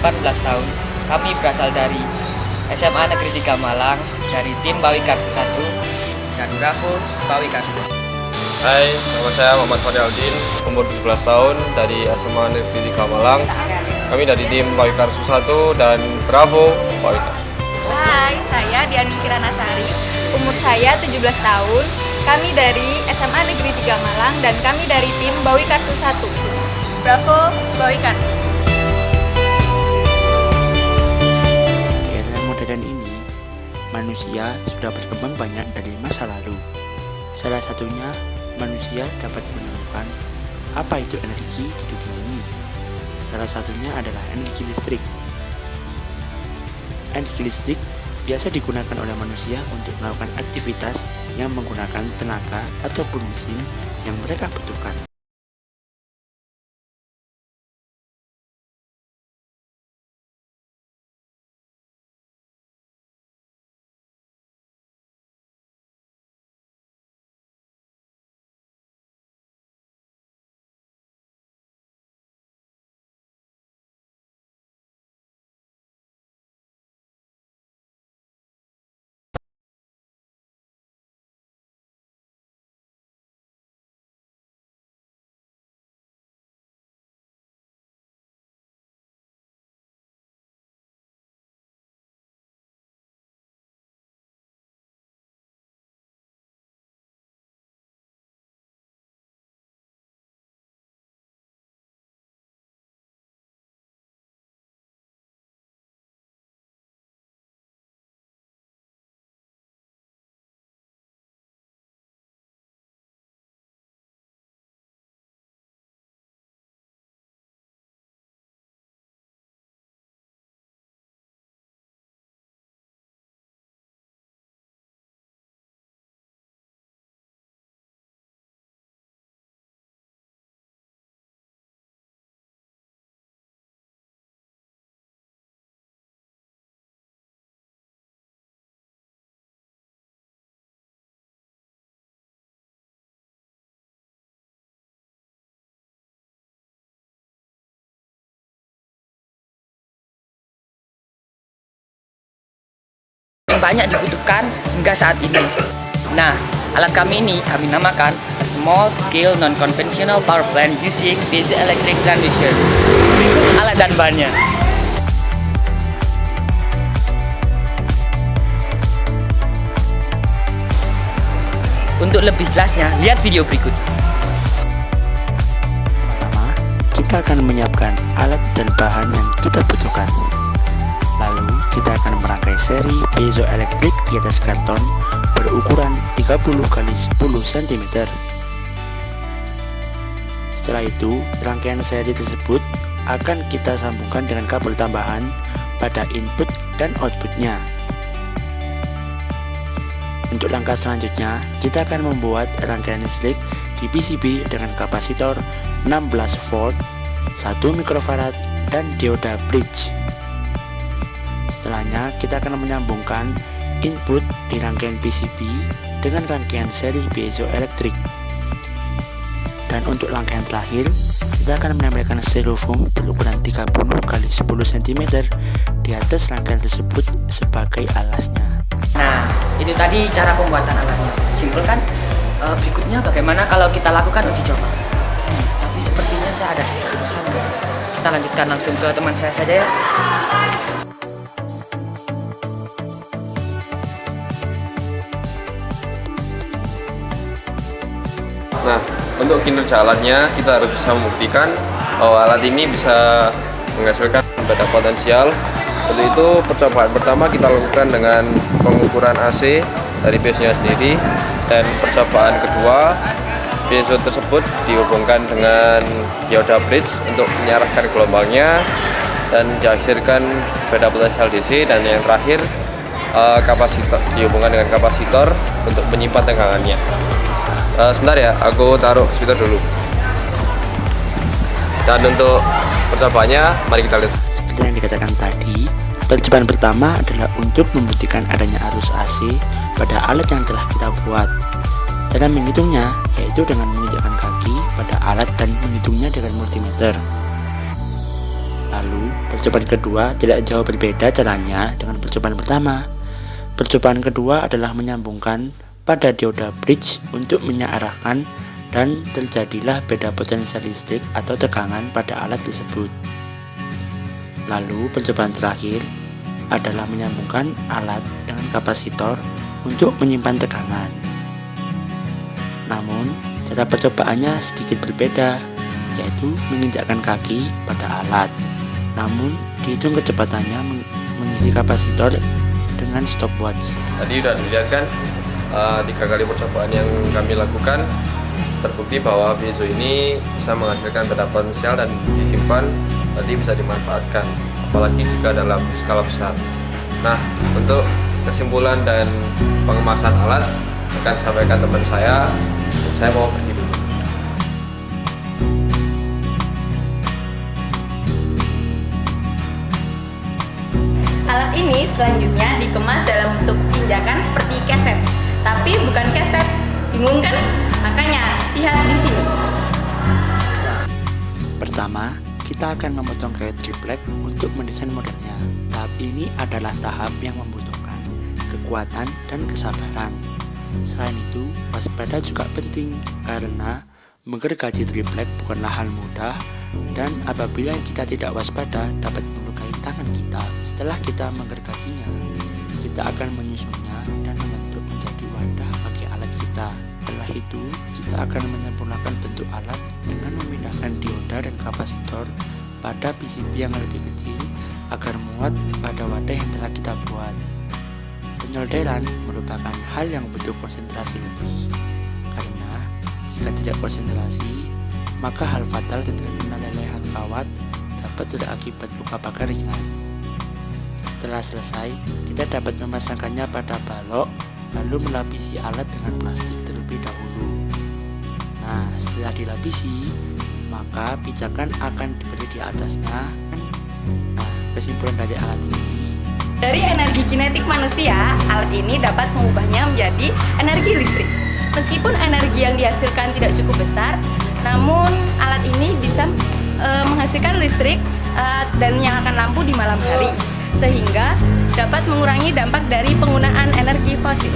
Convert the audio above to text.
18 tahun. Kami berasal dari SMA Negeri 3 Malang, dari tim Bawi Karsi 1 dan Bravo Bawi Karsi. Hai, nama saya Muhammad Fadildin, umur 17 tahun, dari SMA Negeri 3 Malang. Kami dari tim Bawi Karsi 1 dan Bravo Bawi Karsi. Hai, saya Diani Kiranasari, umur saya 17 tahun. Kami dari SMA Negeri 3 Malang dan kami dari tim Bawi Karsu 1. Bravo Bawi Karsu. Di era modern ini, manusia sudah berkembang banyak dari masa lalu. Salah satunya, manusia dapat menemukan apa itu energi di dunia ini. Salah satunya adalah energi listrik. Energi listrik biasa digunakan oleh manusia untuk melakukan aktivitas yang menggunakan tenaga ataupun mesin yang mereka butuhkan. Yang banyak dibutuhkan hingga saat ini. Nah, alat kami ini kami namakan a small scale non-conventional power plant using piezoelectric transducer. Berikut alat dan bahannya. Untuk lebih jelasnya, lihat video berikut. Pertama, kita akan menyiapkan alat dan bahan yang kita butuhkan. Lalu, kita akan merangkai seri piezoelektrik di atas karton berukuran 30 x 10 cm. Setelah itu, rangkaian seri tersebut akan kita sambungkan dengan kabel tambahan pada input dan outputnya. Untuk langkah selanjutnya, kita akan membuat rangkaian listrik di PCB dengan kapasitor 16 volt, 1 mikrofarad, dan dioda bridge. Setelahnya, kita akan menyambungkan input di rangkaian PCB dengan rangkaian seri piezoelektrik. Dan untuk rangkaian terakhir, kita akan menempelkan styrofoam berukuran 30 x 10 cm di atas rangkaian tersebut sebagai alasnya. Nah, itu tadi cara pembuatan alatnya. Simpel kan? Berikutnya bagaimana kalau kita lakukan uji coba? Tapi sepertinya saya ada urusan. Kita lanjutkan langsung ke teman saya saja ya. Nah, untuk kinerja alatnya, kita harus bisa membuktikan bahwa alat ini bisa menghasilkan pada potensial. Untuk itu, percobaan pertama kita lakukan dengan pengukuran AC dari piezonya sendiri, dan percobaan kedua, piezo tersebut dihubungkan dengan dioda bridge untuk mengarahkan gelombangnya dan dihasilkan pada potensial DC, dan yang terakhir kapasitor dihubungkan dengan kapasitor untuk menyimpan tegangannya. Sebentar ya, aku taruh speaker dulu. Dan untuk percobaannya, mari kita lihat. Seperti yang dikatakan tadi, percobaan pertama adalah untuk membuktikan adanya arus AC pada alat yang telah kita buat. Cara menghitungnya yaitu dengan menginjakkan kaki pada alat dan menghitungnya dengan multimeter. Lalu, percobaan kedua tidak jauh berbeda caranya dengan percobaan pertama. Percobaan kedua adalah menyambungkan pada dioda bridge untuk menyearahkan dan terjadilah beda potensial listrik atau tegangan pada alat tersebut. Lalu, percobaan terakhir adalah menyambungkan alat dengan kapasitor untuk menyimpan tegangan. Namun, cara percobaannya sedikit berbeda, yaitu menginjakkan kaki pada alat. Namun, dihitung kecepatannya mengisi kapasitor dengan stopwatch. Tadi udah dilihat kan 3 kali percobaan yang kami lakukan, terbukti bahwa piezo ini bisa menghasilkan beda potensial dan disimpan, nanti bisa dimanfaatkan, apalagi jika dalam skala besar. Nah, untuk kesimpulan dan pengemasan alat akan sampaikan teman saya mau pergi dulu. Alat ini selanjutnya dikemas dalam bentuk injakan seperti keset, tapi bukan keset. Bingung kan? Makanya lihat di sini. Pertama, kita akan memotong kayu triplek untuk mendesain modelnya. Tahap ini adalah tahap yang membutuhkan kekuatan dan kesabaran. Selain itu, waspada juga penting karena menggergaji triplek bukanlah hal mudah, dan apabila kita tidak waspada dapat melukai tangan kita. Setelah kita menggergajinya, kita akan menyusunnya dan membentuk menjadi wadah bagi alat kita. Setelah itu, kita akan menyempurnakan bentuk alat dengan memindahkan dioda dan kapasitor pada PCB yang lebih kecil agar muat pada wadah yang telah kita buat. Penyolderan merupakan hal yang butuh konsentrasi lebih, karena jika tidak konsentrasi, maka hal fatal terkena lelehan kawat dapat berakibat luka bakar ringan. Setelah selesai, kita dapat memasangkannya pada balok, lalu melapisi alat dengan plastik terlebih dahulu. Nah, setelah dilapisi, maka pijakan akan diberi di atasnya. Nah, kesimpulan dari alat ini, Dari energi kinetik manusia, alat ini dapat mengubahnya menjadi energi listrik. Meskipun energi yang dihasilkan tidak cukup besar, namun alat ini bisa menghasilkan listrik dan menyalakan lampu di malam hari, sehingga dapat mengurangi dampak dari penggunaan energi fosil.